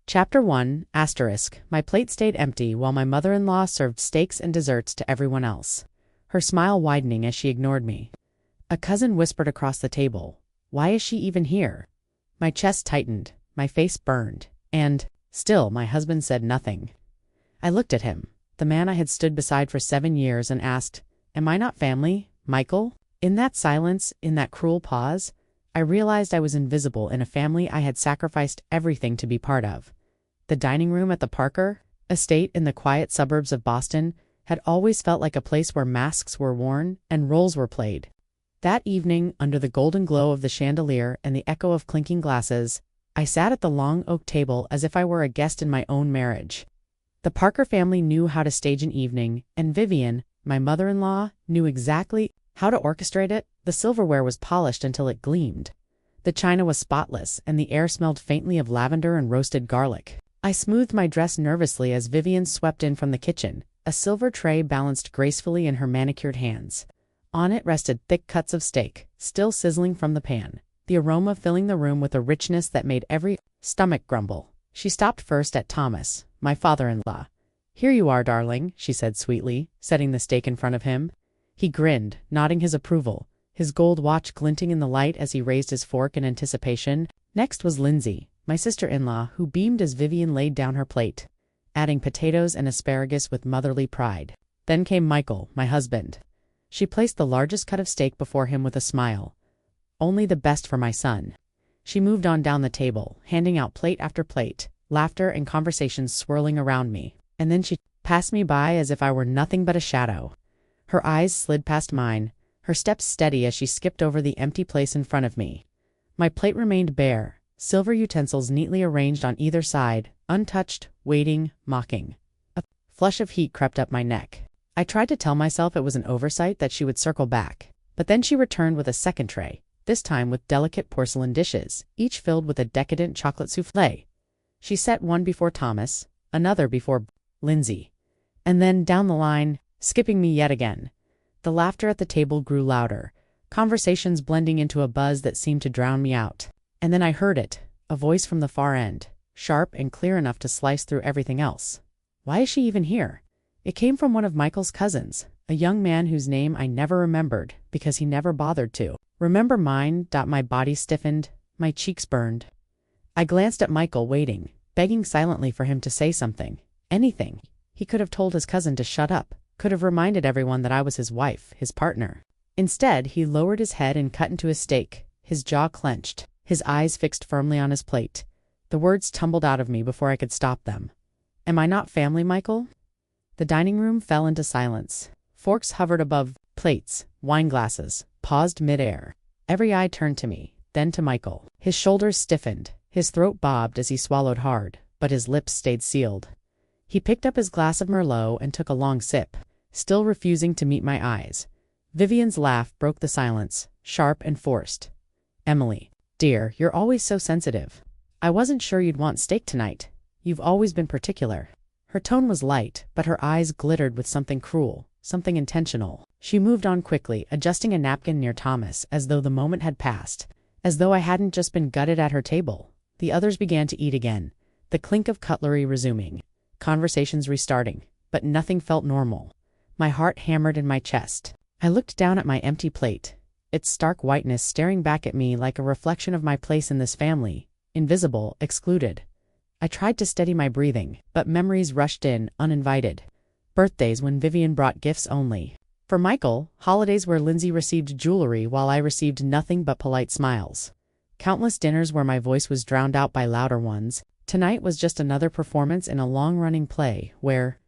Chapter 1 Asterisk. My plate stayed empty while my mother-in-law served steaks and desserts to everyone else, her smile widening as she ignored me. A cousin whispered across the table, "Why is she even here?" My chest tightened, my face burned, and, still, my husband said nothing. I looked at him, the man I had stood beside for 7 years, and asked, "Am I not family, Michael?" In that silence, in that cruel pause, I realized I was invisible in a family I had sacrificed everything to be part of. The dining room at the Parker estate in the quiet suburbs of Boston had always felt like a place where masks were worn and roles were played. That evening, under the golden glow of the chandelier and the echo of clinking glasses, I sat at the long oak table as if I were a guest in my own marriage. The Parker family knew how to stage an evening, and Vivian, my mother-in-law, knew exactly how to orchestrate it. The silverware was polished until it gleamed. The china was spotless, and the air smelled faintly of lavender and roasted garlic. I smoothed my dress nervously as Vivian swept in from the kitchen, a silver tray balanced gracefully in her manicured hands. On it rested thick cuts of steak, still sizzling from the pan, the aroma filling the room with a richness that made every stomach grumble. She stopped first at Thomas, my father-in-law. "Here you are, darling," she said sweetly, setting the steak in front of him. He grinned, nodding his approval, his gold watch glinting in the light as he raised his fork in anticipation. Next was Lindsay, my sister-in-law, who beamed as Vivian laid down her plate, adding potatoes and asparagus with motherly pride. Then came Michael, my husband. She placed the largest cut of steak before him with a smile. "Only the best for my son." She moved on down the table, handing out plate after plate, laughter and conversations swirling around me. And then she passed me by as if I were nothing but a shadow. Her eyes slid past mine, her steps steady as she skipped over the empty place in front of me. My plate remained bare, silver utensils neatly arranged on either side, untouched, waiting, mocking. A flush of heat crept up my neck. I tried to tell myself it was an oversight, that she would circle back. But then she returned with a second tray, this time with delicate porcelain dishes, each filled with a decadent chocolate soufflé. She set one before Thomas, another before Lindsay, and then down the line, skipping me yet again. The laughter at the table grew louder, conversations blending into a buzz that seemed to drown me out. And then I heard it, a voice from the far end, sharp and clear enough to slice through everything else. Why is she even here? It came from one of Michael's cousins, a young man whose name I never remembered because he never bothered to. "Remember mine?" My body stiffened, my cheeks burned. I glanced at Michael, waiting, begging silently for him to say something. Anything. He could have told his cousin to shut up, could have reminded everyone that I was his wife, his partner. Instead, he lowered his head and cut into his steak, his jaw clenched, his eyes fixed firmly on his plate. The words tumbled out of me before I could stop them. "Am I not family, Michael?" The dining room fell into silence. Forks hovered above plates, wine glasses, paused midair. Every eye turned to me, then to Michael. His shoulders stiffened, his throat bobbed as he swallowed hard, but his lips stayed sealed. He picked up his glass of Merlot and took a long sip, still refusing to meet my eyes. Vivian's laugh broke the silence, sharp and forced. "Emily, dear, you're always so sensitive. I wasn't sure you'd want steak tonight. You've always been particular." Her tone was light, but her eyes glittered with something cruel, something intentional. She moved on quickly, adjusting a napkin near Thomas, as though the moment had passed, as though I hadn't just been gutted at her table. The others began to eat again, the clink of cutlery resuming, conversations restarting, but nothing felt normal. My heart hammered in my chest. I looked down at my empty plate, its stark whiteness staring back at me like a reflection of my place in this family, invisible, excluded. I tried to steady my breathing, but memories rushed in, uninvited. Birthdays when Vivian brought gifts only. For Michael, holidays where Lindsay received jewelry while I received nothing but polite smiles. Countless dinners where my voice was drowned out by louder ones. Tonight was just another performance in a long-running play where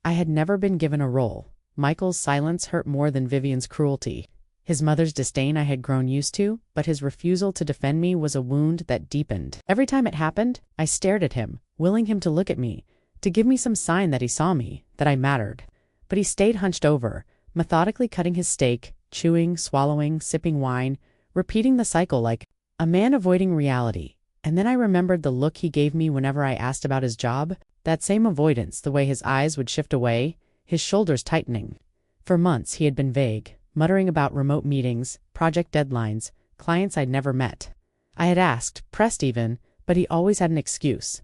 I had never been given a role. Michael's silence hurt more than Vivian's cruelty. His mother's disdain I had grown used to, but his refusal to defend me was a wound that deepened. Every time it happened, I stared at him, willing him to look at me, to give me some sign that he saw me, that I mattered. But he stayed hunched over, methodically cutting his steak, chewing, swallowing, sipping wine, repeating the cycle like a man avoiding reality. And then I remembered the look he gave me whenever I asked about his job, that same avoidance, the way his eyes would shift away, his shoulders tightening. For months he had been vague, muttering about remote meetings, project deadlines, clients I'd never met. I had asked, pressed even, but he always had an excuse.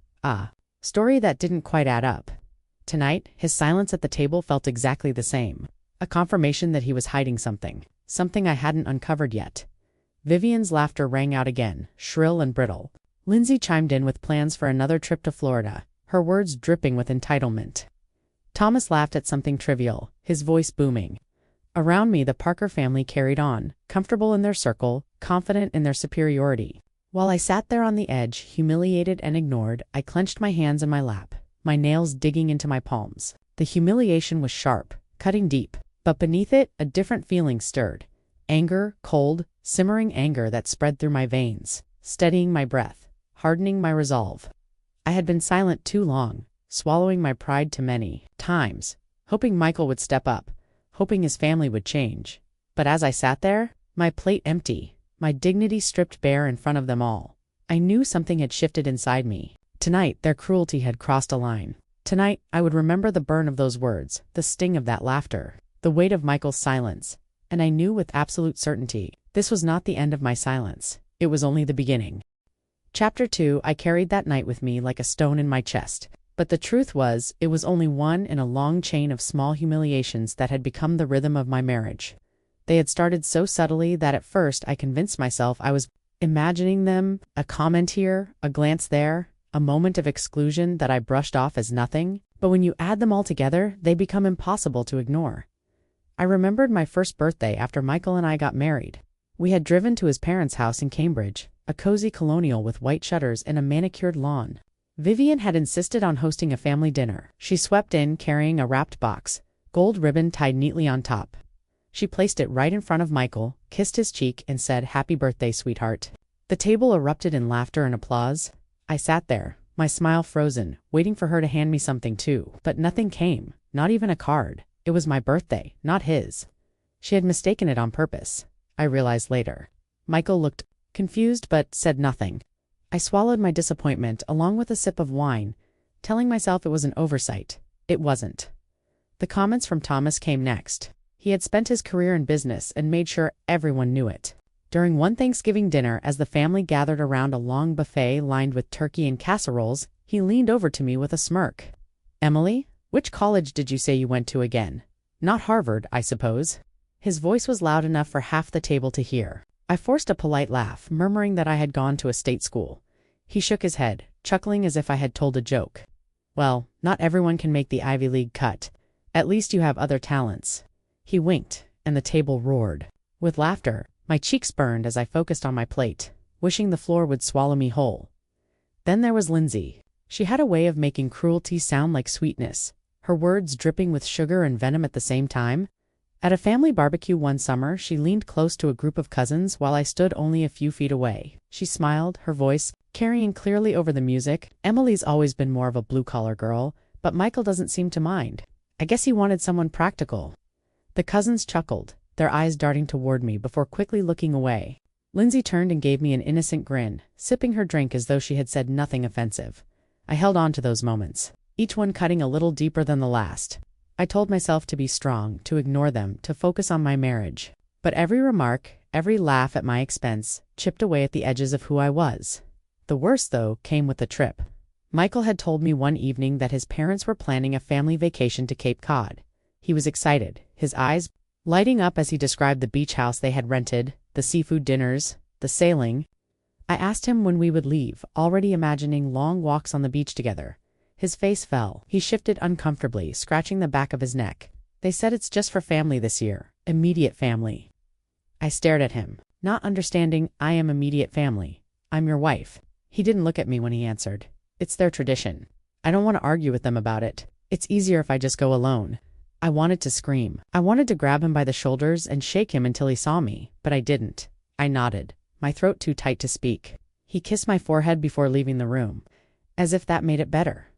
Story that didn't quite add up. Tonight, his silence at the table felt exactly the same. A confirmation that he was hiding something I hadn't uncovered yet. Vivian's laughter rang out again, shrill and brittle. Lindsay chimed in with plans for another trip to Florida, her words dripping with entitlement. Thomas laughed at something trivial, his voice booming. Around me, the Parker family carried on, comfortable in their circle, confident in their superiority. While I sat there on the edge, humiliated and ignored, I clenched my hands in my lap, my nails digging into my palms. The humiliation was sharp, cutting deep, but beneath it, a different feeling stirred. Anger, cold, simmering anger that spread through my veins, steadying my breath, hardening my resolve. I had been silent too long, swallowing my pride too many times, hoping Michael would step up, hoping his family would change. But as I sat there, my plate empty, my dignity stripped bare in front of them all, I knew something had shifted inside me. Tonight, their cruelty had crossed a line. Tonight, I would remember the burn of those words, the sting of that laughter, the weight of Michael's silence. And I knew with absolute certainty, this was not the end of my silence. It was only the beginning. Chapter 2 I carried that night with me like a stone in my chest. But the truth was, it was only one in a long chain of small humiliations that had become the rhythm of my marriage. They had started so subtly that at first I convinced myself I was imagining them, a comment here, a glance there, a moment of exclusion that I brushed off as nothing. But when you add them all together, they become impossible to ignore. I remembered my first birthday after Michael and I got married. We had driven to his parents' house in Cambridge, a cozy colonial with white shutters and a manicured lawn. Vivian had insisted on hosting a family dinner. She swept in carrying a wrapped box, gold ribbon tied neatly on top. She placed it right in front of Michael, kissed his cheek, and said, "Happy birthday, sweetheart." The table erupted in laughter and applause. I sat there, my smile frozen, waiting for her to hand me something too. But nothing came, not even a card. It was my birthday, not his. She had mistaken it on purpose, I realized later. Michael looked confused but said nothing. I swallowed my disappointment along with a sip of wine, telling myself it was an oversight. It wasn't. The comments from Thomas came next. He had spent his career in business and made sure everyone knew it. During one Thanksgiving dinner, as the family gathered around a long buffet lined with turkey and casseroles, he leaned over to me with a smirk. "Emily, which college did you say you went to again? Not Harvard, I suppose?" His voice was loud enough for half the table to hear. I forced a polite laugh, murmuring that I had gone to a state school. He shook his head, chuckling as if I had told a joke. "Well, not everyone can make the Ivy League cut. At least you have other talents." He winked, and the table roared. With laughter, my cheeks burned as I focused on my plate, wishing the floor would swallow me whole. Then there was Lindsay. She had a way of making cruelty sound like sweetness, her words dripping with sugar and venom at the same time. At a family barbecue one summer, she leaned close to a group of cousins while I stood only a few feet away. She smiled, her voice carrying clearly over the music. "Emily's always been more of a blue-collar girl, but Michael doesn't seem to mind. I guess he wanted someone practical." The cousins chuckled, their eyes darting toward me before quickly looking away. Lindsay turned and gave me an innocent grin, sipping her drink as though she had said nothing offensive. I held on to those moments, each one cutting a little deeper than the last. I told myself to be strong, to ignore them, to focus on my marriage. But every remark, every laugh at my expense, chipped away at the edges of who I was. The worst, though, came with the trip. Michael had told me one evening that his parents were planning a family vacation to Cape Cod. He was excited, his eyes lighting up as he described the beach house they had rented, the seafood dinners, the sailing. I asked him when we would leave, already imagining long walks on the beach together. His face fell. He shifted uncomfortably, scratching the back of his neck. "They said it's just for family this year. Immediate family." I stared at him, not understanding. "I am immediate family. I'm your wife." He didn't look at me when he answered. "It's their tradition. I don't want to argue with them about it. It's easier if I just go alone." I wanted to scream. I wanted to grab him by the shoulders and shake him until he saw me, but I didn't. I nodded, my throat too tight to speak. He kissed my forehead before leaving the room, as if that made it better.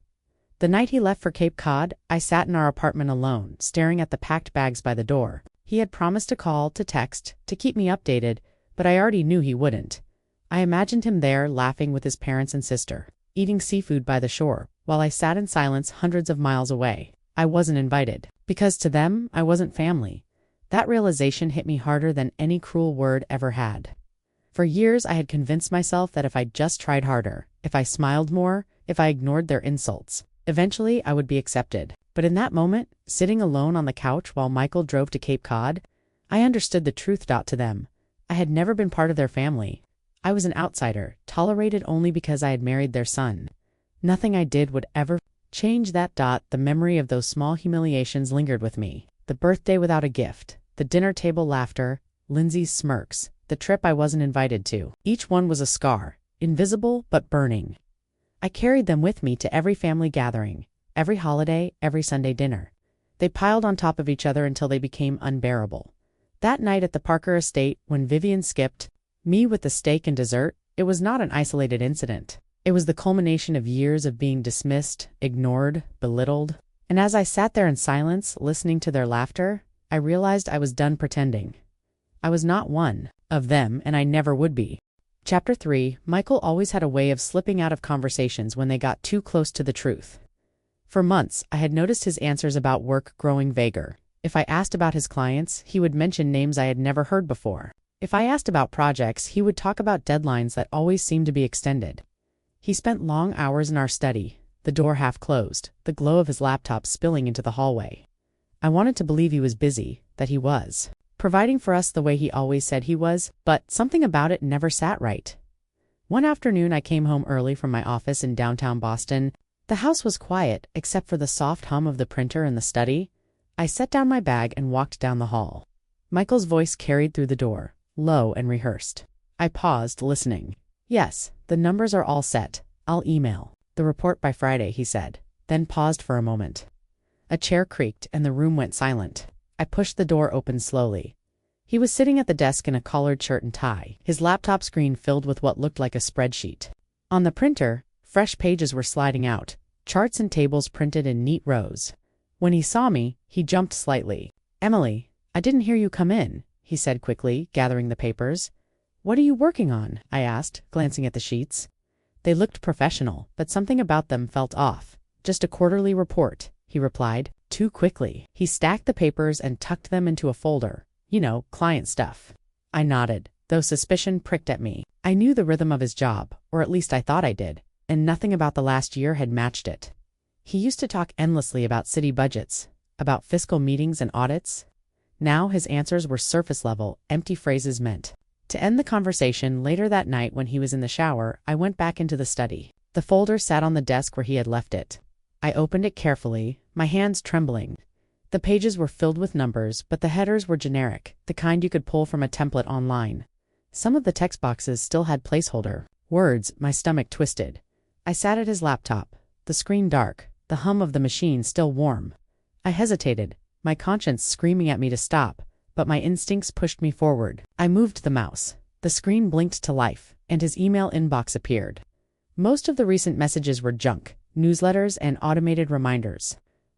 The night he left for Cape Cod, I sat in our apartment alone, staring at the packed bags by the door. He had promised to call, to text, to keep me updated, but I already knew he wouldn't. I imagined him there, laughing with his parents and sister, eating seafood by the shore, while I sat in silence hundreds of miles away. I wasn't invited, because to them, I wasn't family. That realization hit me harder than any cruel word ever had. For years, I had convinced myself that if I just tried harder, if I smiled more, if I ignored their insults, eventually I would be accepted. But in that moment, sitting alone on the couch while Michael drove to Cape Cod, I understood the truth. To them, I had never been part of their family. I was an outsider, tolerated only because I had married their son. Nothing I did would ever change that. The memory of those small humiliations lingered with me. The birthday without a gift, the dinner table laughter, Lindsay's smirks, the trip I wasn't invited to. Each one was a scar, invisible but burning. I carried them with me to every family gathering, every holiday, every Sunday dinner. They piled on top of each other until they became unbearable. That night at the Parker estate, when Vivian skipped me with the steak and dessert, it was not an isolated incident. It was the culmination of years of being dismissed, ignored, belittled. And as I sat there in silence, listening to their laughter, I realized I was done pretending. I was not one of them, and I never would be. Chapter 3. Michael always had a way of slipping out of conversations when they got too close to the truth. For months, I had noticed his answers about work growing vaguer. If I asked about his clients, he would mention names I had never heard before. If I asked about projects, he would talk about deadlines that always seemed to be extended. He spent long hours in our study, the door half closed, the glow of his laptop spilling into the hallway. I wanted to believe he was busy, that he was providing for us the way he always said he was, but something about it never sat right. One afternoon I came home early from my office in downtown Boston. The house was quiet, except for the soft hum of the printer in the study. I set down my bag and walked down the hall. Michael's voice carried through the door, low and rehearsed. I paused, listening. Yes, the numbers are all set. I'll email the report by Friday, he said, then paused for a moment. A chair creaked and the room went silent. I pushed the door open slowly. He was sitting at the desk in a collared shirt and tie, his laptop screen filled with what looked like a spreadsheet. On the printer, fresh pages were sliding out, charts and tables printed in neat rows. When he saw me, he jumped slightly. "Emily, I didn't hear you come in," he said quickly, gathering the papers. "What are you working on?" I asked, glancing at the sheets. They looked professional, but something about them felt off. "Just a quarterly report," he replied, too quickly. He stacked the papers and tucked them into a folder. "You know, client stuff." I nodded, though suspicion pricked at me. I knew the rhythm of his job, or at least I thought I did, and nothing about the last year had matched it. He used to talk endlessly about city budgets, about fiscal meetings and audits. Now his answers were surface level, empty phrases meant. To end the conversation, later that night when he was in the shower, I went back into the study. The folder sat on the desk where he had left it. I opened it carefully, my hands trembling. The pages were filled with numbers, but the headers were generic, the kind you could pull from a template online. Some of the text boxes still had placeholder words. My stomach twisted. I sat at his laptop, the screen dark, the hum of the machine still warm. I hesitated, my conscience screaming at me to stop, but my instincts pushed me forward. I moved the mouse. The screen blinked to life, and his email inbox appeared. Most of the recent messages were junk, newsletters and automated reminders.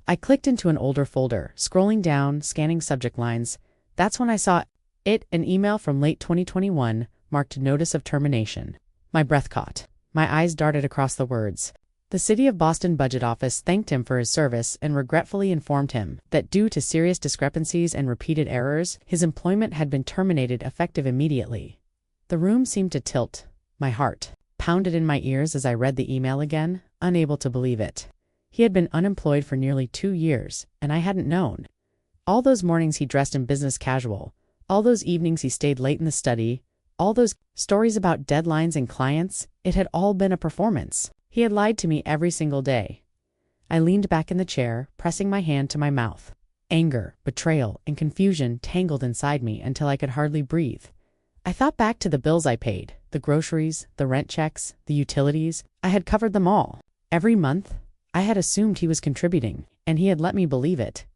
I clicked into an older folder, scrolling down, scanning subject lines. That's when I saw it, an email from late 2021, marked notice of termination. My breath caught. My eyes darted across the words. The City of Boston Budget Office thanked him for his service and regretfully informed him that due to serious discrepancies and repeated errors, his employment had been terminated effective immediately. The room seemed to tilt. My heart pounded in my ears as I read the email again, unable to believe it. He had been unemployed for nearly 2 years, and I hadn't known. All those mornings he dressed in business casual, all those evenings he stayed late in the study, all those stories about deadlines and clients, it had all been a performance. He had lied to me every single day. I leaned back in the chair, pressing my hand to my mouth. Anger, betrayal, and confusion tangled inside me until I could hardly breathe. I thought back to the bills I paid, the groceries, the rent checks, the utilities. I had covered them all. Every month, I had assumed he was contributing, and he had let me believe it.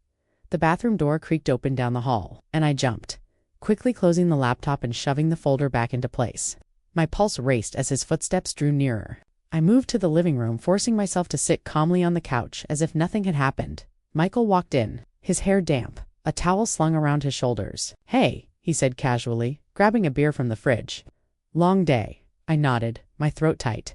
The bathroom door creaked open down the hall, and I jumped, quickly closing the laptop and shoving the folder back into place. My pulse raced as his footsteps drew nearer. I moved to the living room, forcing myself to sit calmly on the couch as if nothing had happened. Michael walked in, his hair damp, a towel slung around his shoulders. "Hey," he said casually, grabbing a beer from the fridge. "Long day." I nodded, my throat tight.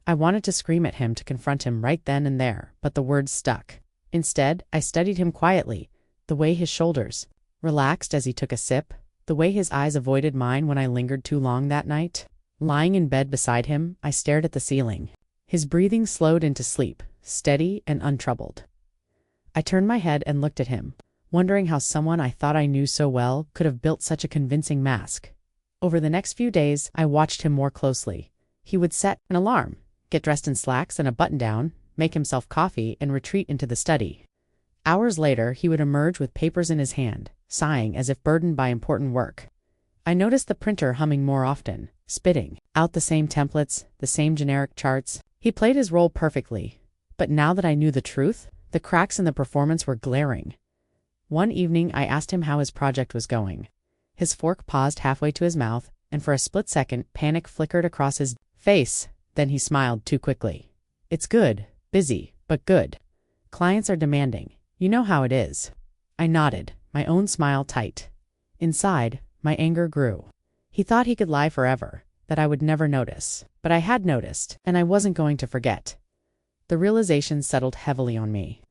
I wanted to scream at him to confront him right then and there, but the words stuck. Instead, I studied him quietly, the way his shoulders relaxed as he took a sip, the way his eyes avoided mine when I lingered too long that night. Lying in bed beside him, I stared at the ceiling. His breathing slowed into sleep, steady and untroubled. I turned my head and looked at him, wondering how someone I thought I knew so well could have built such a convincing mask. Over the next few days, I watched him more closely. He would set an alarm, get dressed in slacks and a button-down, make himself coffee, and retreat into the study. Hours later, he would emerge with papers in his hand, sighing as if burdened by important work. I noticed the printer humming more often, spitting out the same templates, the same generic charts. He played his role perfectly. But now that I knew the truth, the cracks in the performance were glaring. One evening, I asked him how his project was going. His fork paused halfway to his mouth, and for a split second, panic flickered across his face. Then he smiled too quickly. "It's good. Busy, but good. Clients are demanding. You know how it is." I nodded, my own smile tight. Inside, my anger grew. He thought he could lie forever, that I would never notice. But I had noticed, and I wasn't going to forget. The realization settled heavily on me.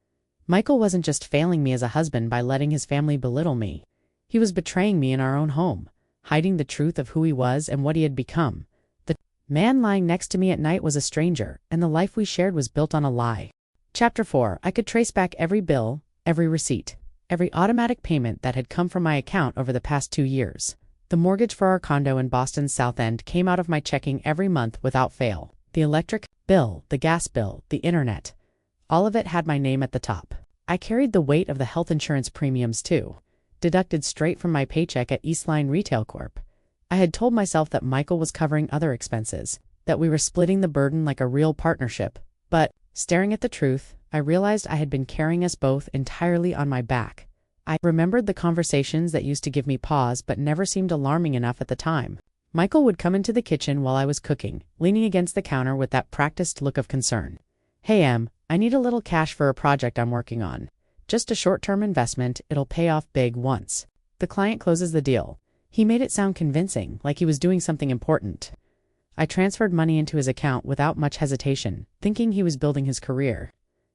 Michael wasn't just failing me as a husband by letting his family belittle me. He was betraying me in our own home, hiding the truth of who he was and what he had become. The man lying next to me at night was a stranger, and the life we shared was built on a lie. Chapter 4. I could trace back every bill, every receipt, every automatic payment that had come from my account over the past 2 years. The mortgage for our condo in Boston's South End came out of my checking every month without fail. The electric bill, the gas bill, the internet. All of it had my name at the top. I carried the weight of the health insurance premiums too, deducted straight from my paycheck at Eastline Retail Corp. I had told myself that Michael was covering other expenses, that we were splitting the burden like a real partnership. But, staring at the truth, I realized I had been carrying us both entirely on my back. I remembered the conversations that used to give me pause but never seemed alarming enough at the time. Michael would come into the kitchen while I was cooking, leaning against the counter with that practiced look of concern. "Hey, Em, I need a little cash for a project I'm working on. Just a short-term investment, it'll pay off big once. The client closes the deal." He made it sound convincing, like he was doing something important. I transferred money into his account without much hesitation, thinking he was building his career.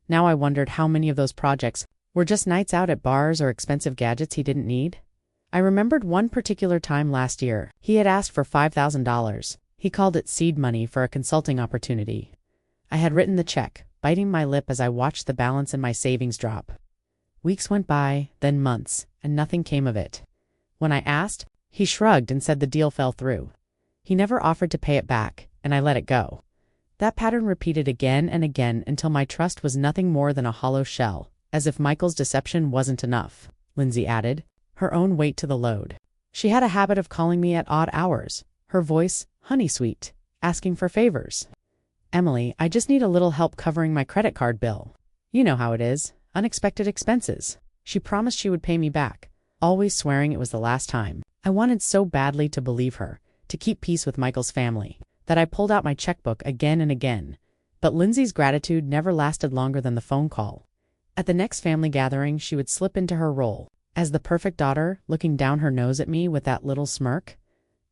Now I wondered how many of those projects were just nights out at bars or expensive gadgets he didn't need. I remembered one particular time last year. He had asked for $5,000. He called it seed money for a consulting opportunity. I had written the check, biting my lip as I watched the balance in my savings drop. Weeks went by, then months, and nothing came of it. When I asked, he shrugged and said the deal fell through. He never offered to pay it back, and I let it go. That pattern repeated again and again until my trust was nothing more than a hollow shell, as if Michael's deception wasn't enough, Lindsay added, her own weight to the load. She had a habit of calling me at odd hours, her voice honey-sweet, asking for favors. "Emily, I just need a little help covering my credit card bill. You know how it is, unexpected expenses." She promised she would pay me back, always swearing it was the last time. I wanted so badly to believe her, to keep peace with Michael's family, that I pulled out my checkbook again and again. But Lindsay's gratitude never lasted longer than the phone call. At the next family gathering, she would slip into her role as the perfect daughter, looking down her nose at me with that little smirk.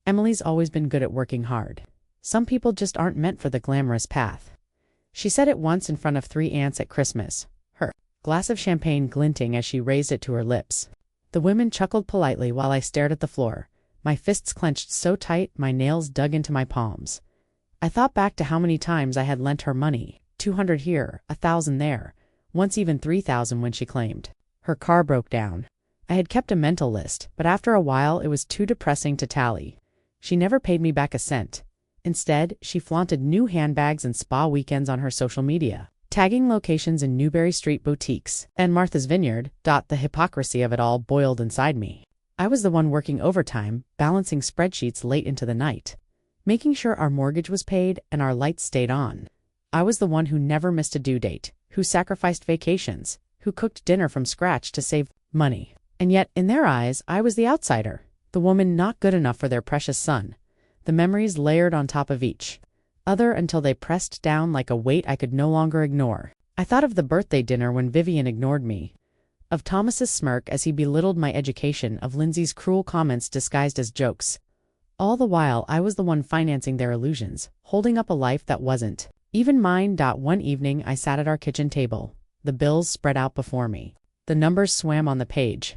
Emily's always been good at working hard. Some people just aren't meant for the glamorous path. She said it once in front of 3 aunts at Christmas, her glass of champagne glinting as she raised it to her lips. The women chuckled politely while I stared at the floor, my fists clenched so tight my nails dug into my palms. I thought back to how many times I had lent her money, 200 here, 1,000 there, once even 3,000 when she claimed her car broke down. I had kept a mental list, but after a while it was too depressing to tally. She never paid me back a cent. Instead, she flaunted new handbags and spa weekends on her social media, tagging locations in Newberry Street boutiques and Martha's Vineyard. The hypocrisy of it all boiled inside me. I was the one working overtime, balancing spreadsheets late into the night, making sure our mortgage was paid and our lights stayed on. I was the one who never missed a due date, who sacrificed vacations, who cooked dinner from scratch to save money. And yet, in their eyes, I was the outsider, the woman not good enough for their precious son. The memories layered on top of each other until they pressed down like a weight I could no longer ignore. I thought of the birthday dinner when Vivian ignored me, of Thomas's smirk as he belittled my education, of Lindsay's cruel comments disguised as jokes. All the while, I was the one financing their illusions, holding up a life that wasn't even mine. One evening, I sat at our kitchen table, the bills spread out before me. The numbers swam on the page.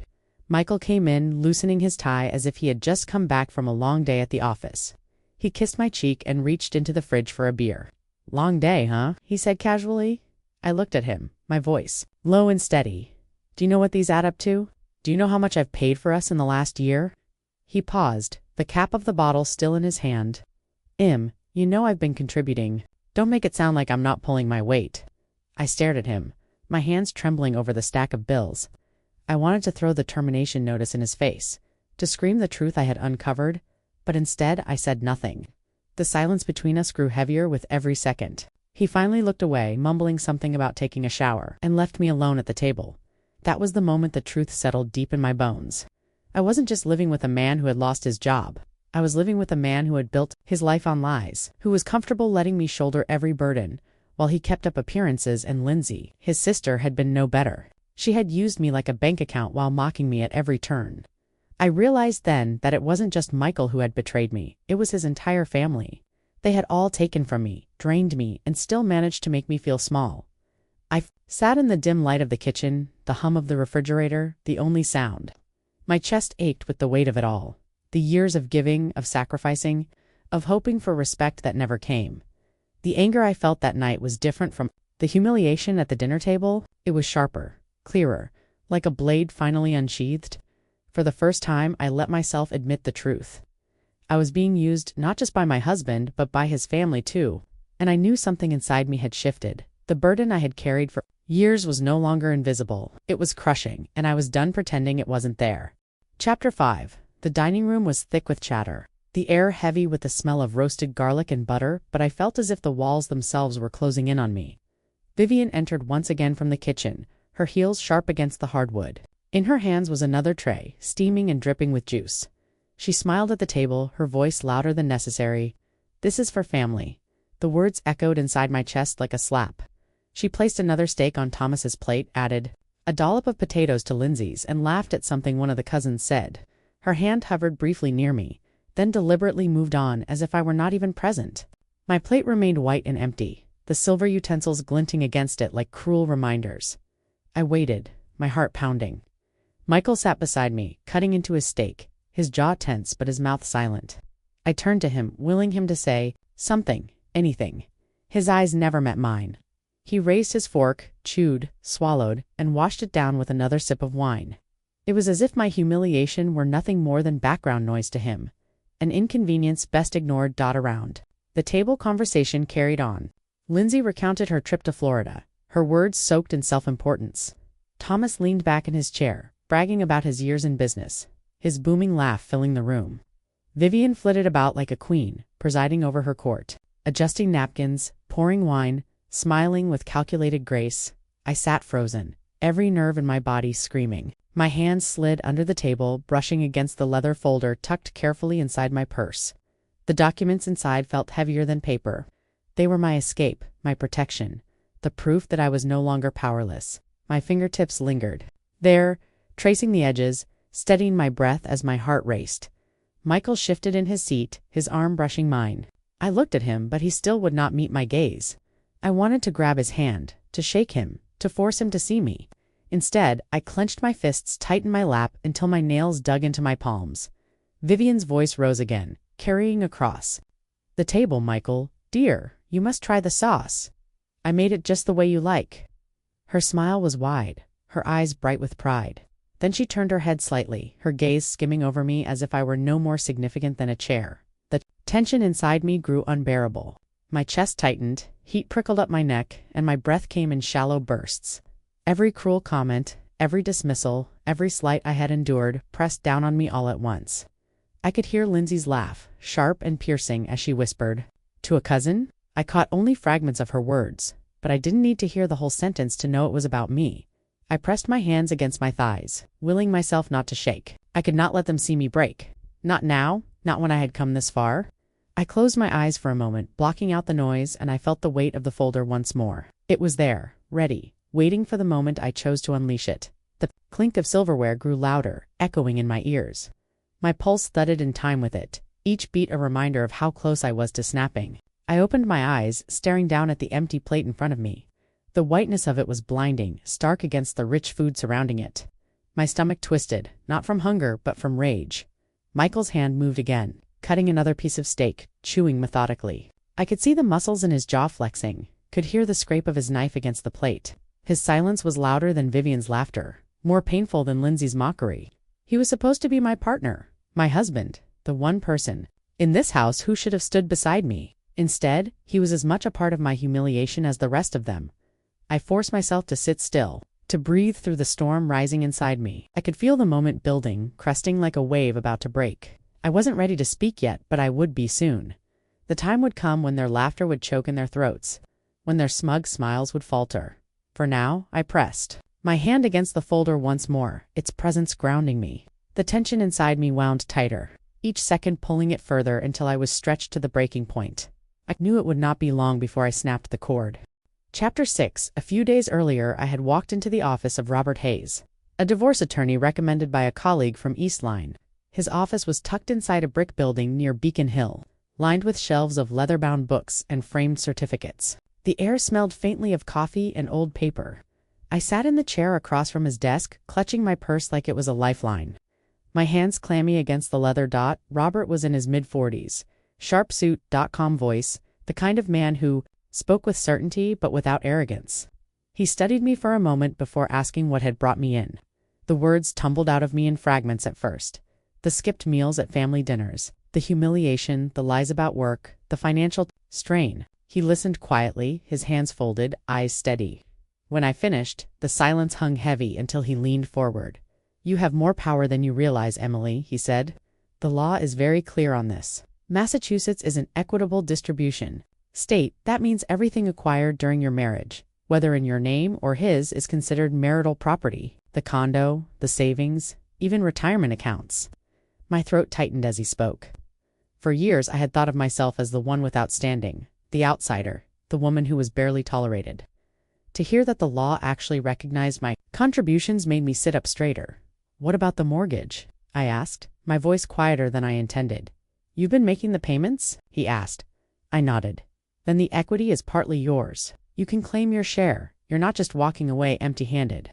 Michael came in, loosening his tie as if he had just come back from a long day at the office. He kissed my cheek and reached into the fridge for a beer. Long day, huh? He said casually. I looked at him, my voice low and steady. Do you know what these add up to? Do you know how much I've paid for us in the last year? He paused, the cap of the bottle still in his hand. You know I've been contributing. Don't make it sound like I'm not pulling my weight. I stared at him, my hands trembling over the stack of bills. I wanted to throw the termination notice in his face, to scream the truth I had uncovered, but instead I said nothing. The silence between us grew heavier with every second. He finally looked away, mumbling something about taking a shower, and left me alone at the table. That was the moment the truth settled deep in my bones. I wasn't just living with a man who had lost his job. I was living with a man who had built his life on lies, who was comfortable letting me shoulder every burden, while he kept up appearances, and Lindsay, his sister, had been no better. She had used me like a bank account while mocking me at every turn. I realized then that it wasn't just Michael who had betrayed me, it was his entire family. They had all taken from me, drained me, and still managed to make me feel small. I sat in the dim light of the kitchen, the hum of the refrigerator, the only sound. My chest ached with the weight of it all. The years of giving, of sacrificing, of hoping for respect that never came. The anger I felt that night was different from the humiliation at the dinner table. It was sharper, clearer, like a blade finally unsheathed. For the first time, I let myself admit the truth. I was being used not just by my husband, but by his family too. And I knew something inside me had shifted. The burden I had carried for years was no longer invisible. It was crushing, and I was done pretending it wasn't there. Chapter 5. The dining room was thick with chatter. The air heavy with the smell of roasted garlic and butter, but I felt as if the walls themselves were closing in on me. Vivian entered once again from the kitchen, her heels sharp against the hardwood. In her hands was another tray, steaming and dripping with juice. She smiled at the table, her voice louder than necessary. "This is for family." The words echoed inside my chest like a slap. She placed another steak on Thomas's plate, added a dollop of potatoes to Lindsay's, and laughed at something one of the cousins said. Her hand hovered briefly near me, then deliberately moved on as if I were not even present. My plate remained white and empty, the silver utensils glinting against it like cruel reminders. I waited, my heart pounding. Michael sat beside me, cutting into his steak, his jaw tense but his mouth silent. I turned to him, willing him to say something, anything. His eyes never met mine. He raised his fork, chewed, swallowed, and washed it down with another sip of wine. It was as if my humiliation were nothing more than background noise to him, an inconvenience best ignored. Around the table conversation carried on. Lindsay recounted her trip to Florida, her words soaked in self-importance. Thomas leaned back in his chair, bragging about his years in business, his booming laugh filling the room. Vivian flitted about like a queen, presiding over her court, adjusting napkins, pouring wine, smiling with calculated grace. I sat frozen, every nerve in my body screaming. My hands slid under the table, brushing against the leather folder tucked carefully inside my purse. The documents inside felt heavier than paper. They were my escape, my protection, the proof that I was no longer powerless. My fingertips lingered there, tracing the edges, steadying my breath as my heart raced. Michael shifted in his seat, his arm brushing mine. I looked at him, but he still would not meet my gaze. I wanted to grab his hand, to shake him, to force him to see me. Instead, I clenched my fists tight in my lap until my nails dug into my palms. Vivian's voice rose again, carrying across the table. "Michael, dear, you must try the sauce. I made it just the way you like." Her smile was wide, her eyes bright with pride. Then she turned her head slightly, her gaze skimming over me as if I were no more significant than a chair. The tension inside me grew unbearable. My chest tightened, heat prickled up my neck, and my breath came in shallow bursts. Every cruel comment, every dismissal, every slight I had endured pressed down on me all at once. I could hear Lindsay's laugh, sharp and piercing, as she whispered, "To a cousin?" I caught only fragments of her words, but I didn't need to hear the whole sentence to know it was about me. I pressed my hands against my thighs, willing myself not to shake. I could not let them see me break. Not now, not when I had come this far. I closed my eyes for a moment, blocking out the noise, and I felt the weight of the folder once more. It was there, ready, waiting for the moment I chose to unleash it. The clink of silverware grew louder, echoing in my ears. My pulse thudded in time with it, each beat a reminder of how close I was to snapping. I opened my eyes, staring down at the empty plate in front of me. The whiteness of it was blinding, stark against the rich food surrounding it. My stomach twisted, not from hunger, but from rage. Michael's hand moved again, cutting another piece of steak, chewing methodically. I could see the muscles in his jaw flexing, could hear the scrape of his knife against the plate. His silence was louder than Vivian's laughter, more painful than Lindsay's mockery. He was supposed to be my partner, my husband, the one person in this house who should have stood beside me. Instead, he was as much a part of my humiliation as the rest of them. I forced myself to sit still, to breathe through the storm rising inside me. I could feel the moment building, cresting like a wave about to break. I wasn't ready to speak yet, but I would be soon. The time would come when their laughter would choke in their throats, when their smug smiles would falter. For now, I pressed my hand against the folder once more, its presence grounding me. The tension inside me wound tighter, each second pulling it further until I was stretched to the breaking point. I knew it would not be long before I snapped the cord. Chapter 6. A few days earlier, I had walked into the office of Robert Hayes, a divorce attorney recommended by a colleague from East Line. His office was tucked inside a brick building near Beacon Hill, lined with shelves of leather-bound books and framed certificates. The air smelled faintly of coffee and old paper. I sat in the chair across from his desk, clutching my purse like it was a lifeline. My hands clammy against the leather dot. Robert was in his mid-40s, sharp suit, calm voice, the kind of man who spoke with certainty but without arrogance. He studied me for a moment before asking what had brought me in. The words tumbled out of me in fragments at first. The skipped meals at family dinners, the humiliation, the lies about work, the financial strain. He listened quietly, his hands folded, eyes steady. When I finished, the silence hung heavy until he leaned forward. "You have more power than you realize, Emily," he said. "The law is very clear on this. Massachusetts is an equitable distribution state. That means everything acquired during your marriage, whether in your name or his, is considered marital property. The condo, the savings, even retirement accounts." My throat tightened as he spoke. For years I had thought of myself as the one without standing, the outsider, the woman who was barely tolerated. To hear that the law actually recognized my contributions made me sit up straighter. "What about the mortgage?" I asked, my voice quieter than I intended. "You've been making the payments?" he asked. I nodded. "Then the equity is partly yours. You can claim your share. You're not just walking away empty-handed."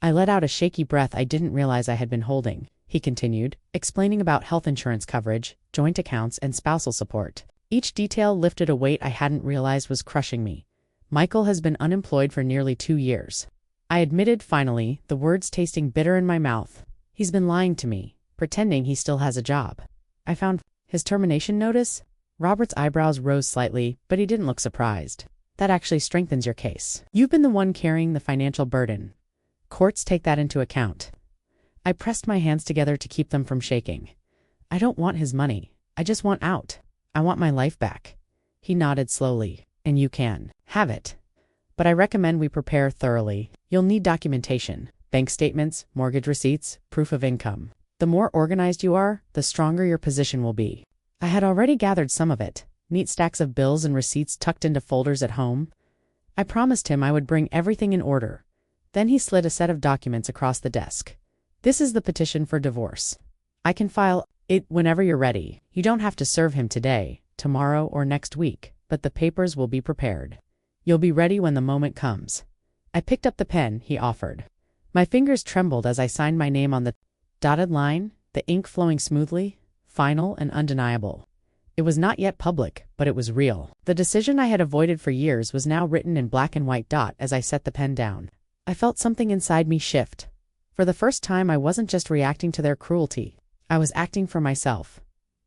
I let out a shaky breath I didn't realize I had been holding. He continued, explaining about health insurance coverage, joint accounts, and spousal support. Each detail lifted a weight I hadn't realized was crushing me. "Michael has been unemployed for nearly 2 years. I admitted finally, the words tasting bitter in my mouth. "He's been lying to me, pretending he still has a job." I found his termination notice. Robert's eyebrows rose slightly, but he didn't look surprised. "That actually strengthens your case. You've been the one carrying the financial burden. Courts take that into account." I pressed my hands together to keep them from shaking. "I don't want his money. I just want out. I want my life back." He nodded slowly. "And you can have it. But I recommend we prepare thoroughly. You'll need documentation, bank statements, mortgage receipts, proof of income. The more organized you are, the stronger your position will be." I had already gathered some of it, neat stacks of bills and receipts tucked into folders at home. I promised him I would bring everything in order. Then he slid a set of documents across the desk. "This is the petition for divorce. I can file it whenever you're ready. You don't have to serve him today, tomorrow, or next week, but the papers will be prepared. You'll be ready when the moment comes." I picked up the pen he offered. My fingers trembled as I signed my name on the dotted line, the ink flowing smoothly, final and undeniable. It was not yet public, but it was real. The decision I had avoided for years was now written in black and white as I set the pen down. I felt something inside me shift. For the first time, I wasn't just reacting to their cruelty. I was acting for myself.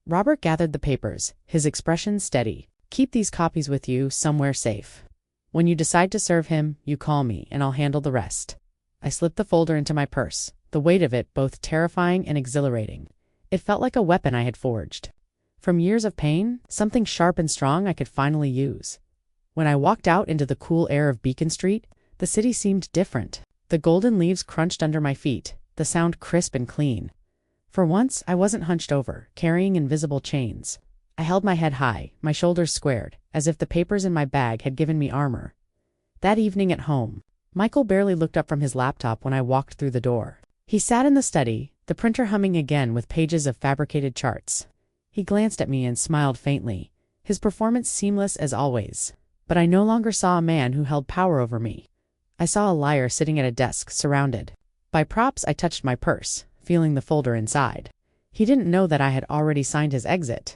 Robert gathered the papers, his expression steady. "Keep these copies with you, somewhere safe. When you decide to serve him, you call me, and I'll handle the rest." I slipped the folder into my purse, the weight of it both terrifying and exhilarating. It felt like a weapon I had forged. From years of pain, something sharp and strong I could finally use. When I walked out into the cool air of Beacon Street, the city seemed different. The golden leaves crunched under my feet, the sound crisp and clean. For once, I wasn't hunched over, carrying invisible chains. I held my head high, my shoulders squared, as if the papers in my bag had given me armor. That evening at home, Michael barely looked up from his laptop when I walked through the door. He sat in the study, the printer humming again with pages of fabricated charts. He glanced at me and smiled faintly, his performance seamless as always. But I no longer saw a man who held power over me. I saw a liar sitting at a desk, surrounded by props. I touched my purse, feeling the folder inside. He didn't know that I had already signed his exit.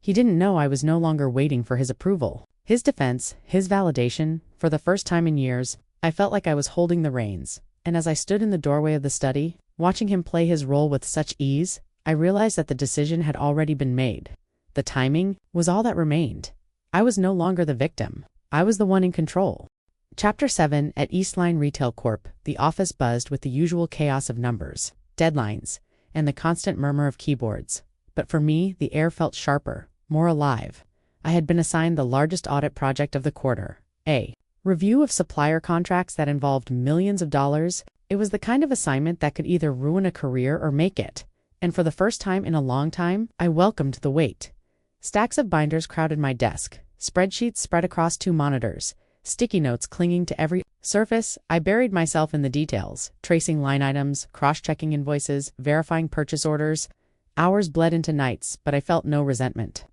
He didn't know I was no longer waiting for his approval. His defense, his validation, for the first time in years, I felt like I was holding the reins. And as I stood in the doorway of the study, watching him play his role with such ease, I realized that the decision had already been made. The timing was all that remained. I was no longer the victim. I was the one in control. Chapter 7. At Eastline Retail Corp., the office buzzed with the usual chaos of numbers, deadlines, and the constant murmur of keyboards. But for me, the air felt sharper, more alive. I had been assigned the largest audit project of the quarter, a review of supplier contracts that involved millions of dollars. It was the kind of assignment that could either ruin a career or make it. And for the first time in a long time, I welcomed the wait. Stacks of binders crowded my desk, spreadsheets spread across 2 monitors, sticky notes clinging to every surface. I buried myself in the details, tracing line items, cross-checking invoices, verifying purchase orders. Hours bled into nights, but I felt no resentment.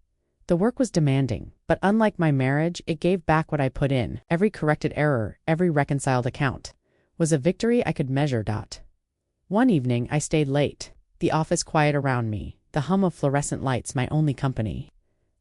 The work was demanding, but unlike my marriage, it gave back what I put in. Every corrected error, every reconciled account, was a victory I could measure. One evening, I stayed late. The office quiet around me, the hum of fluorescent lights my only company.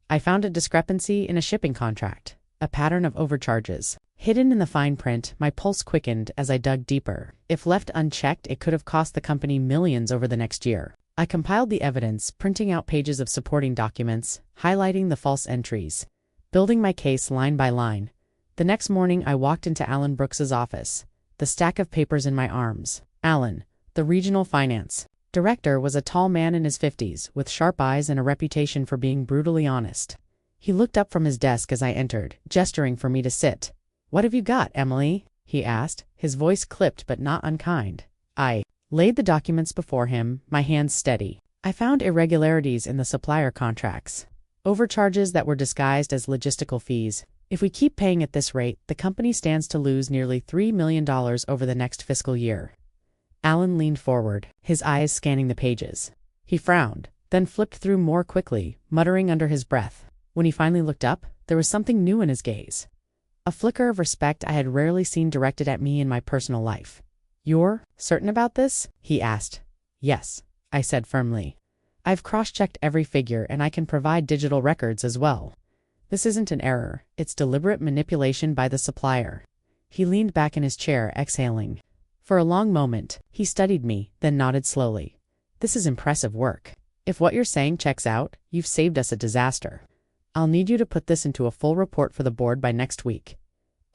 I found a discrepancy in a shipping contract, a pattern of overcharges. Hidden in the fine print, my pulse quickened as I dug deeper. If left unchecked, it could have cost the company millions over the next year. I compiled the evidence, printing out pages of supporting documents, highlighting the false entries, building my case line by line. The next morning, I walked into Alan Brooks's office, the stack of papers in my arms. Alan, the regional finance director, was a tall man in his 50s, with sharp eyes and a reputation for being brutally honest. He looked up from his desk as I entered, gesturing for me to sit. "What have you got, Emily?" he asked, his voice clipped but not unkind. I laid the documents before him, my hands steady. I found irregularities in the supplier contracts, overcharges that were disguised as logistical fees. If we keep paying at this rate, the company stands to lose nearly $3 million over the next fiscal year. Alan leaned forward, his eyes scanning the pages. He frowned, then flipped through more quickly, muttering under his breath. When he finally looked up, there was something new in his gaze. A flicker of respect I had rarely seen directed at me in my personal life. "You're certain about this?" he asked. "Yes," I said firmly. "I've cross-checked every figure and I can provide digital records as well. This isn't an error, it's deliberate manipulation by the supplier." He leaned back in his chair, exhaling. For a long moment, he studied me, then nodded slowly. "This is impressive work. If what you're saying checks out, you've saved us a disaster. I'll need you to put this into a full report for the board by next week."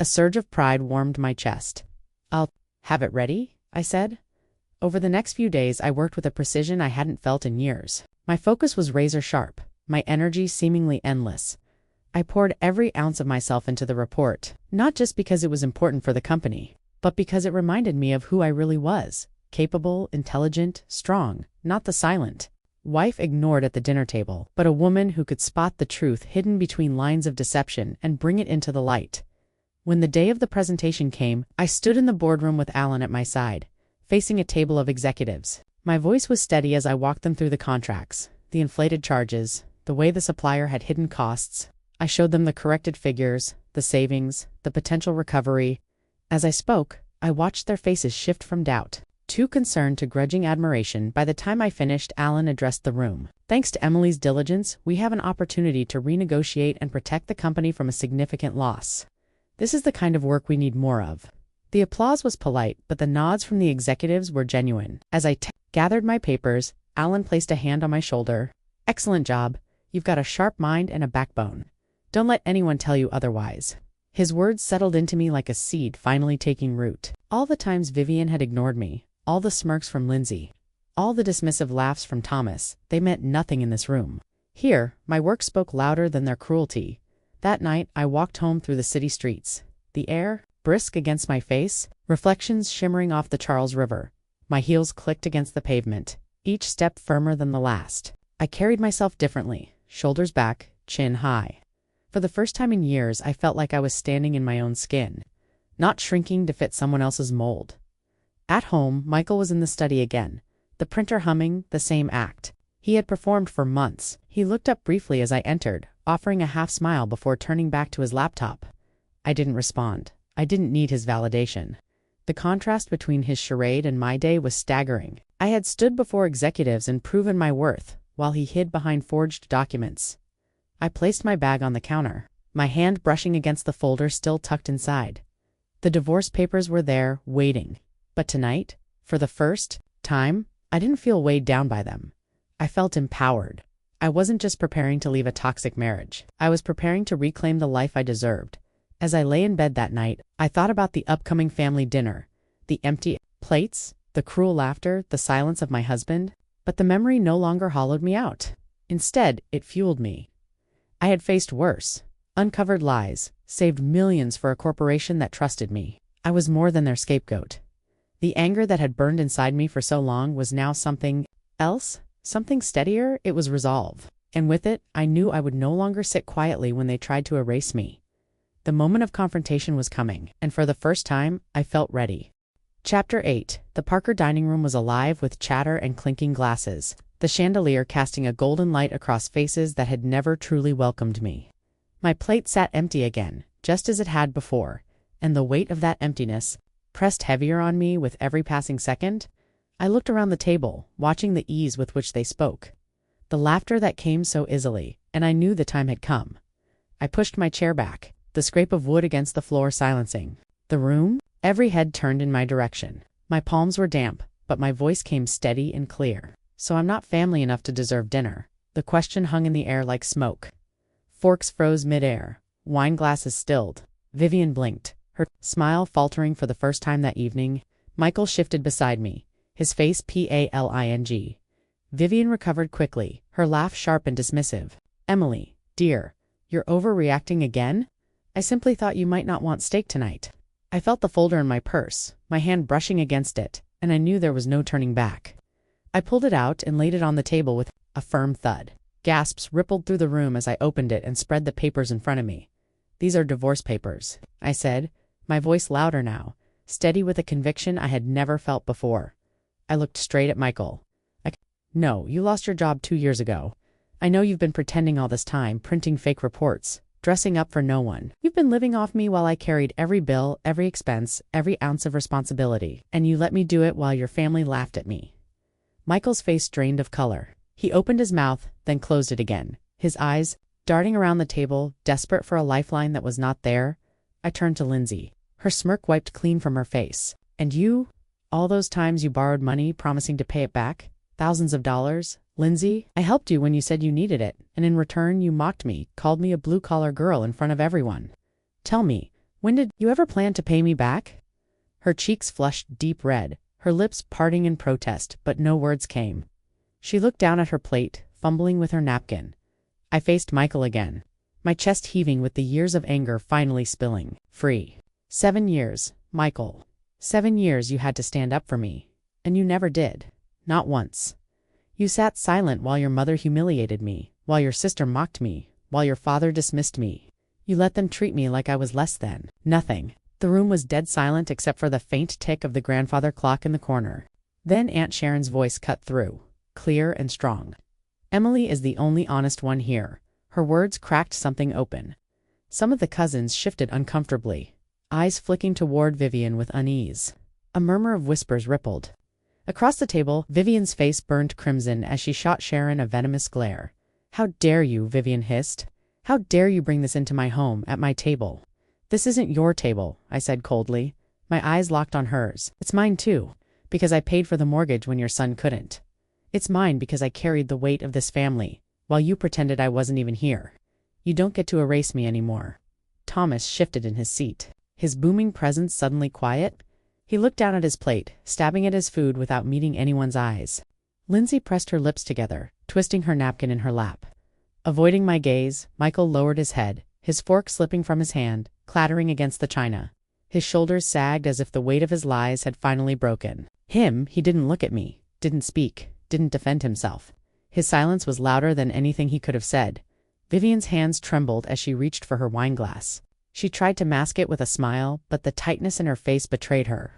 A surge of pride warmed my chest. "I'll have it ready," I said. Over the next few days, I worked with a precision I hadn't felt in years. My focus was razor sharp, my energy seemingly endless. I poured every ounce of myself into the report, not just because it was important for the company, but because it reminded me of who I really was: capable, intelligent, strong, not the silent wife ignored at the dinner table, but a woman who could spot the truth hidden between lines of deception and bring it into the light. When the day of the presentation came, I stood in the boardroom with Alan at my side, facing a table of executives. My voice was steady as I walked them through the contracts, the inflated charges, the way the supplier had hidden costs. I showed them the corrected figures, the savings, the potential recovery. As I spoke, I watched their faces shift from doubt, too concerned, to grudging admiration. By the time I finished, Alan addressed the room. "Thanks to Emily's diligence, we have an opportunity to renegotiate and protect the company from a significant loss. This is the kind of work we need more of." The applause was polite, but the nods from the executives were genuine. As I gathered my papers, Alan placed a hand on my shoulder. "Excellent job. You've got a sharp mind and a backbone. Don't let anyone tell you otherwise." His words settled into me like a seed finally taking root. All the times Vivian had ignored me, all the smirks from Lindsay, all the dismissive laughs from Thomas, they meant nothing in this room. Here, my work spoke louder than their cruelty. That night, I walked home through the city streets. The air, brisk against my face, reflections shimmering off the Charles River. My heels clicked against the pavement, each step firmer than the last. I carried myself differently, shoulders back, chin high. For the first time in years, I felt like I was standing in my own skin, not shrinking to fit someone else's mold. At home, Michael was in the study again, the printer humming, the same act he had performed for months. He looked up briefly as I entered, offering a half smile before turning back to his laptop. I didn't respond. I didn't need his validation. The contrast between his charade and my day was staggering. I had stood before executives and proven my worth, while he hid behind forged documents. I placed my bag on the counter, my hand brushing against the folder still tucked inside. The divorce papers were there, waiting. But tonight, for the first time, I didn't feel weighed down by them. I felt empowered. I wasn't just preparing to leave a toxic marriage. I was preparing to reclaim the life I deserved. As I lay in bed that night, I thought about the upcoming family dinner, the empty plates, the cruel laughter, the silence of my husband. But the memory no longer hollowed me out. Instead, it fueled me. I had faced worse, uncovered lies, saved millions for a corporation that trusted me. I was more than their scapegoat. The anger that had burned inside me for so long was now something else, something steadier. It was resolve. And with it, I knew I would no longer sit quietly when they tried to erase me. The moment of confrontation was coming, and for the first time, I felt ready. Chapter 8. The Parker dining room was alive with chatter and clinking glasses, the chandelier casting a golden light across faces that had never truly welcomed me. My plate sat empty again, just as it had before, and the weight of that emptiness pressed heavier on me with every passing second. I looked around the table, watching the ease with which they spoke, the laughter that came so easily, and I knew the time had come. I pushed my chair back, the scrape of wood against the floor silencing the room. Every head turned in my direction. My palms were damp, but my voice came steady and clear. So I'm not family enough to deserve dinner. The question hung in the air like smoke. Forks froze midair. Wine glasses stilled. Vivian blinked, her smile faltering for the first time that evening. Michael shifted beside me, his face paling. Vivian recovered quickly, her laugh sharp and dismissive. Emily, dear, you're overreacting again? I simply thought you might not want steak tonight. I felt the folder in my purse, my hand brushing against it, and I knew there was no turning back. I pulled it out and laid it on the table with a firm thud. Gasps rippled through the room as I opened it and spread the papers in front of me. These are divorce papers, I said, my voice louder now, steady with a conviction I had never felt before. I looked straight at Michael. No, you lost your job 2 years ago. I know you've been pretending all this time, printing fake reports, dressing up for no one. You've been living off me while I carried every bill, every expense, every ounce of responsibility, and you let me do it while your family laughed at me. Michael's face drained of color. He opened his mouth, then closed it again, his eyes darting around the table, desperate for a lifeline that was not there. I turned to Lindsay, her smirk wiped clean from her face. And you? All those times you borrowed money, promising to pay it back? Thousands of dollars? Lindsay, I helped you when you said you needed it, and in return you mocked me, called me a blue-collar girl in front of everyone. Tell me, when did you ever plan to pay me back? Her cheeks flushed deep red, her lips parting in protest, but no words came. She looked down at her plate, fumbling with her napkin. I faced Michael again, my chest heaving with the years of anger finally spilling free. 7 years, Michael. 7 years you had to stand up for me, and you never did. Not once. You sat silent while your mother humiliated me, while your sister mocked me, while your father dismissed me. You let them treat me like I was less than nothing. The room was dead silent except for the faint tick of the grandfather clock in the corner. Then Aunt Sharon's voice cut through, clear and strong. Emily is the only honest one here. Her words cracked something open. Some of the cousins shifted uncomfortably, eyes flicking toward Vivian with unease. A murmur of whispers rippled. Across the table, Vivian's face burned crimson as she shot Sharon a venomous glare. How dare you, Vivian hissed. How dare you bring this into my home, at my table? This isn't your table, I said coldly. My eyes locked on hers. It's mine too, because I paid for the mortgage when your son couldn't. It's mine because I carried the weight of this family, while you pretended I wasn't even here. You don't get to erase me anymore. Thomas shifted in his seat, his booming presence suddenly quiet. He looked down at his plate, stabbing at his food without meeting anyone's eyes. Lindsay pressed her lips together, twisting her napkin in her lap. Avoiding my gaze, Michael lowered his head, his fork slipping from his hand, clattering against the china. His shoulders sagged as if the weight of his lies had finally broken. He didn't look at me, didn't speak, didn't defend himself. His silence was louder than anything he could have said. Vivian's hands trembled as she reached for her wine glass. She tried to mask it with a smile, but the tightness in her face betrayed her.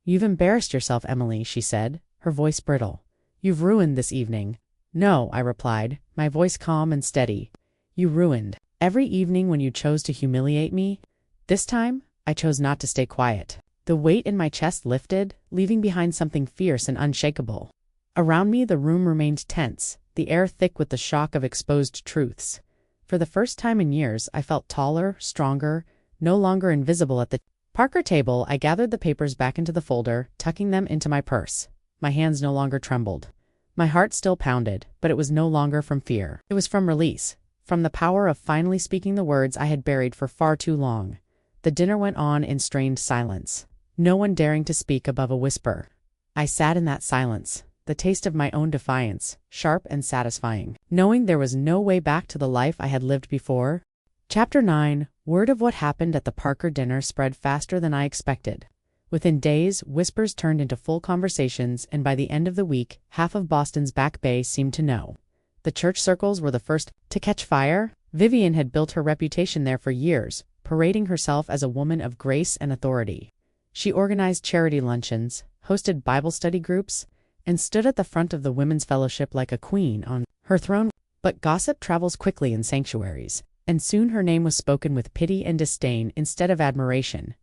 You've embarrassed yourself, Emily, she said, her voice brittle. You've ruined this evening. No, I replied, my voice calm and steady. You ruined every evening when you chose to humiliate me. This time, I chose not to stay quiet. The weight in my chest lifted, leaving behind something fierce and unshakable. Around me, the room remained tense, the air thick with the shock of exposed truths. For the first time in years, I felt taller, stronger, no longer invisible at the Parker table. I gathered the papers back into the folder, tucking them into my purse. My hands no longer trembled. My heart still pounded, but it was no longer from fear. It was from release, from the power of finally speaking the words I had buried for far too long. The dinner went on in strained silence, no one daring to speak above a whisper. I sat in that silence, the taste of my own defiance, sharp and satisfying, knowing there was no way back to the life I had lived before. Chapter 9. Word of what happened at the Parker dinner spread faster than I expected. Within days, whispers turned into full conversations, and by the end of the week, half of Boston's Back Bay seemed to know. The church circles were the first to catch fire. Vivian had built her reputation there for years, parading herself as a woman of grace and authority. She organized charity luncheons, hosted Bible study groups, and stood at the front of the women's fellowship like a queen on her throne. But gossip travels quickly in sanctuaries, and soon her name was spoken with pity and disdain instead of admiration.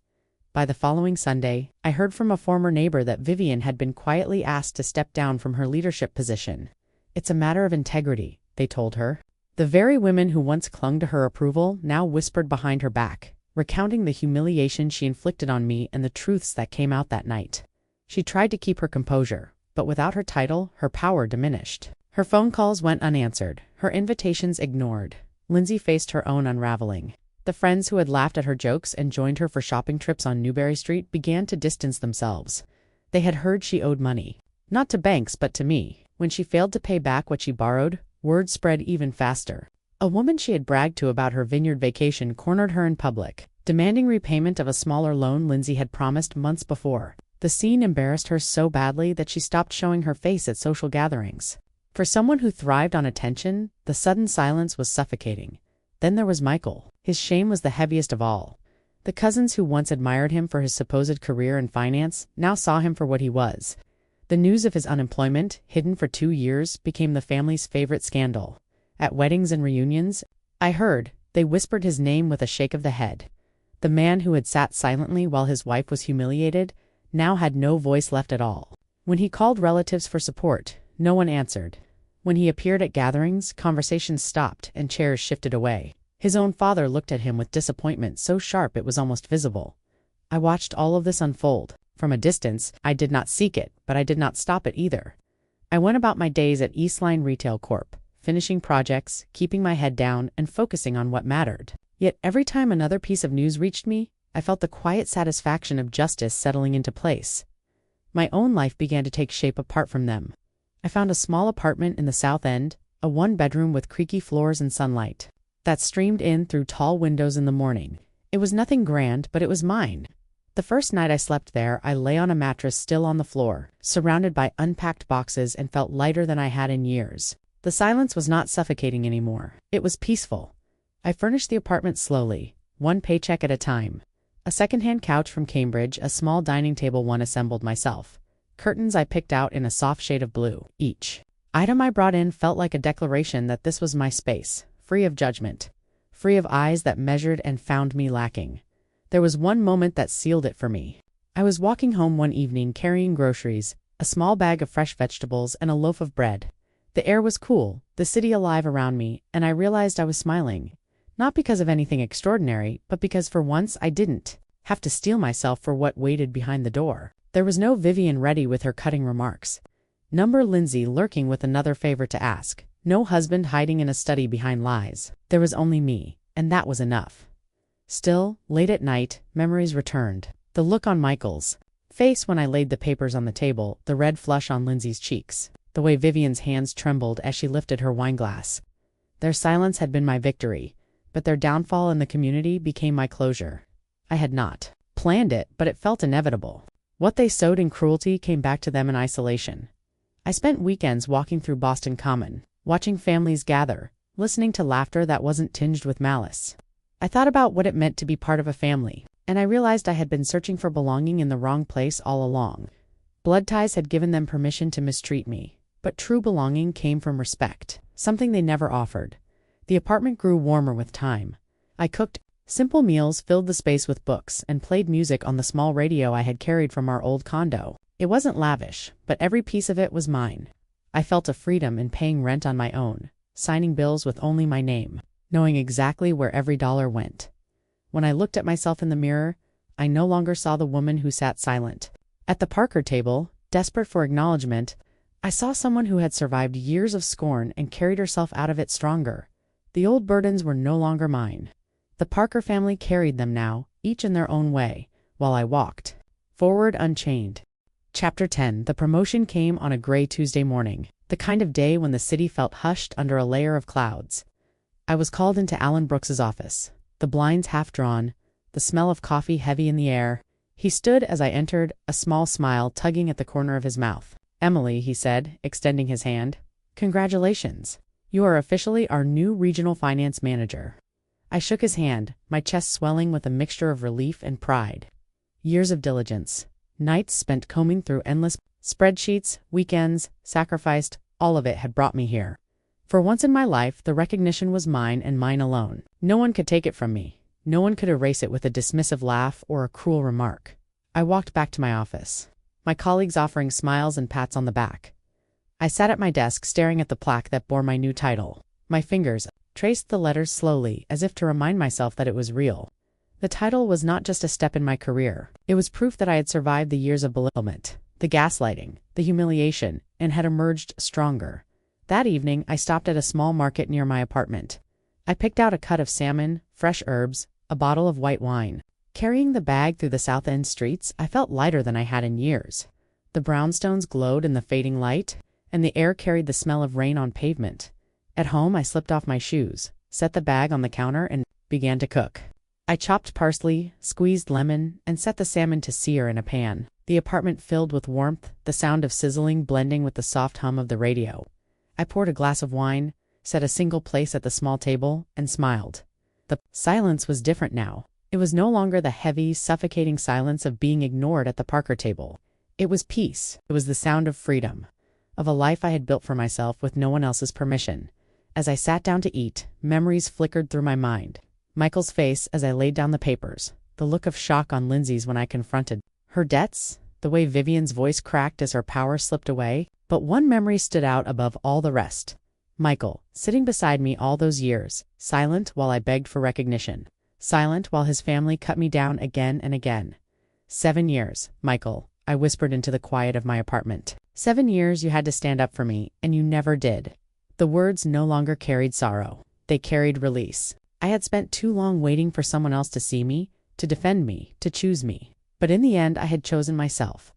By the following Sunday, I heard from a former neighbor that Vivian had been quietly asked to step down from her leadership position. It's a matter of integrity, they told her. The very women who once clung to her approval now whispered behind her back, recounting the humiliation she inflicted on me and the truths that came out that night. She tried to keep her composure, but without her title, her power diminished. Her phone calls went unanswered, her invitations ignored. Lindsay faced her own unraveling. The friends who had laughed at her jokes and joined her for shopping trips on Newbury Street began to distance themselves. They had heard she owed money, not to banks but to me. When she failed to pay back what she borrowed, word spread even faster. A woman she had bragged to about her vineyard vacation cornered her in public, demanding repayment of a smaller loan Lindsay had promised months before. The scene embarrassed her so badly that she stopped showing her face at social gatherings. For someone who thrived on attention, the sudden silence was suffocating. Then there was Michael. His shame was the heaviest of all. The cousins who once admired him for his supposed career in finance now saw him for what he was. The news of his unemployment, hidden for 2 years, became the family's favorite scandal. At weddings and reunions, I heard, they whispered his name with a shake of the head. The man who had sat silently while his wife was humiliated now had no voice left at all. When he called relatives for support, no one answered. When he appeared at gatherings, conversations stopped and chairs shifted away. His own father looked at him with disappointment so sharp it was almost visible. I watched all of this unfold. From a distance, I did not seek it, but I did not stop it either. I went about my days at Eastline Retail Corp., finishing projects, keeping my head down, and focusing on what mattered. Yet every time another piece of news reached me, I felt the quiet satisfaction of justice settling into place. My own life began to take shape apart from them. I found a small apartment in the South End, a one-bedroom with creaky floors and sunlight that streamed in through tall windows in the morning. It was nothing grand, but it was mine. The first night I slept there, I lay on a mattress still on the floor, surrounded by unpacked boxes, and felt lighter than I had in years. The silence was not suffocating anymore. It was peaceful. I furnished the apartment slowly, one paycheck at a time. A second-hand couch from Cambridge, a small dining table one assembled myself. Curtains I picked out in a soft shade of blue. Each item I brought in felt like a declaration that this was my space, free of judgment, free of eyes that measured and found me lacking. There was one moment that sealed it for me. I was walking home one evening carrying groceries, a small bag of fresh vegetables and a loaf of bread. The air was cool, the city alive around me, and I realized I was smiling. Not because of anything extraordinary, but because for once I didn't have to steel myself for what waited behind the door. There was no Vivian ready with her cutting remarks. Number Lindsay lurking with another favor to ask. No husband hiding in a study behind lies. There was only me, and that was enough. Still, late at night, memories returned. The look on Michael's face when I laid the papers on the table, the red flush on Lindsay's cheeks, the way Vivian's hands trembled as she lifted her wineglass. Their silence had been my victory, but their downfall in the community became my closure. I had not planned it, but it felt inevitable. What they sowed in cruelty came back to them in isolation. I spent weekends walking through Boston Common, watching families gather, listening to laughter that wasn't tinged with malice. I thought about what it meant to be part of a family, and I realized I had been searching for belonging in the wrong place all along. Blood ties had given them permission to mistreat me, but true belonging came from respect, something they never offered. The apartment grew warmer with time. I cooked simple meals, filled the space with books, and played music on the small radio I had carried from our old condo. It wasn't lavish, but every piece of it was mine. I felt a freedom in paying rent on my own, signing bills with only my name. knowing exactly where every dollar went. When I looked at myself in the mirror, I no longer saw the woman who sat silent. At the Parker table, desperate for acknowledgement, I saw someone who had survived years of scorn and carried herself out of it stronger. The old burdens were no longer mine. The Parker family carried them now, each in their own way, while I walked forward unchained. Chapter 10. The promotion came on a gray Tuesday morning, the kind of day when the city felt hushed under a layer of clouds. I was called into Alan Brooks's office, the blinds half drawn, the smell of coffee heavy in the air. He stood as I entered, a small smile tugging at the corner of his mouth. "Emily," he said, extending his hand, "congratulations. You are officially our new regional finance manager." I shook his hand, my chest swelling with a mixture of relief and pride. Years of diligence, nights spent combing through endless spreadsheets, weekends, sacrificed, all of it had brought me here. For once in my life, the recognition was mine and mine alone. No one could take it from me. No one could erase it with a dismissive laugh or a cruel remark. I walked back to my office, my colleagues offering smiles and pats on the back. I sat at my desk staring at the plaque that bore my new title. My fingers traced the letters slowly, as if to remind myself that it was real. The title was not just a step in my career. It was proof that I had survived the years of belittlement, the gaslighting, the humiliation, and had emerged stronger. That evening, I stopped at a small market near my apartment. I picked out a cut of salmon, fresh herbs, a bottle of white wine. Carrying the bag through the South End streets, I felt lighter than I had in years. The brownstones glowed in the fading light, and the air carried the smell of rain on pavement. At home, I slipped off my shoes, set the bag on the counter, and began to cook. I chopped parsley, squeezed lemon, and set the salmon to sear in a pan. The apartment filled with warmth, the sound of sizzling blending with the soft hum of the radio. I poured a glass of wine, set a single place at the small table, and smiled. The silence was different now. It was no longer the heavy, suffocating silence of being ignored at the Parker table. It was peace. It was the sound of freedom, of a life I had built for myself with no one else's permission. As I sat down to eat, memories flickered through my mind. Michael's face as I laid down the papers, the look of shock on Lindsay's when I confronted her debts, the way Vivian's voice cracked as her power slipped away. But one memory stood out above all the rest. Michael, sitting beside me all those years, silent while I begged for recognition, silent while his family cut me down again and again. 7 years, Michael, I whispered into the quiet of my apartment. 7 years you had to stand up for me, and you never did. The words no longer carried sorrow. They carried release. I had spent too long waiting for someone else to see me, to defend me, to choose me. But in the end, I had chosen myself.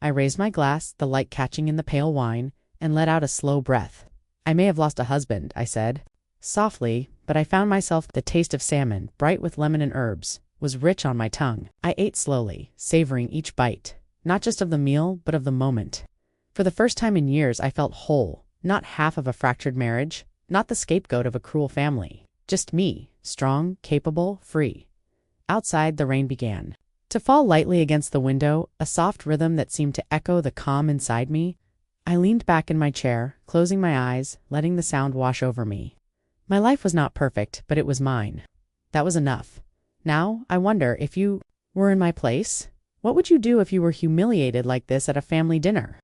I raised my glass, the light catching in the pale wine, and let out a slow breath. "I may have lost a husband," I said, softly, but I found myself. The taste of salmon, bright with lemon and herbs, was rich on my tongue. I ate slowly, savoring each bite, not just of the meal, but of the moment. For the first time in years, I felt whole, not half of a fractured marriage, not the scapegoat of a cruel family. Just me, strong, capable, free. Outside, the rain began to fall lightly against the window, a soft rhythm that seemed to echo the calm inside me. I leaned back in my chair, closing my eyes, letting the sound wash over me. My life was not perfect, but it was mine. That was enough. Now, I wonder, if you were in my place, what would you do if you were humiliated like this at a family dinner?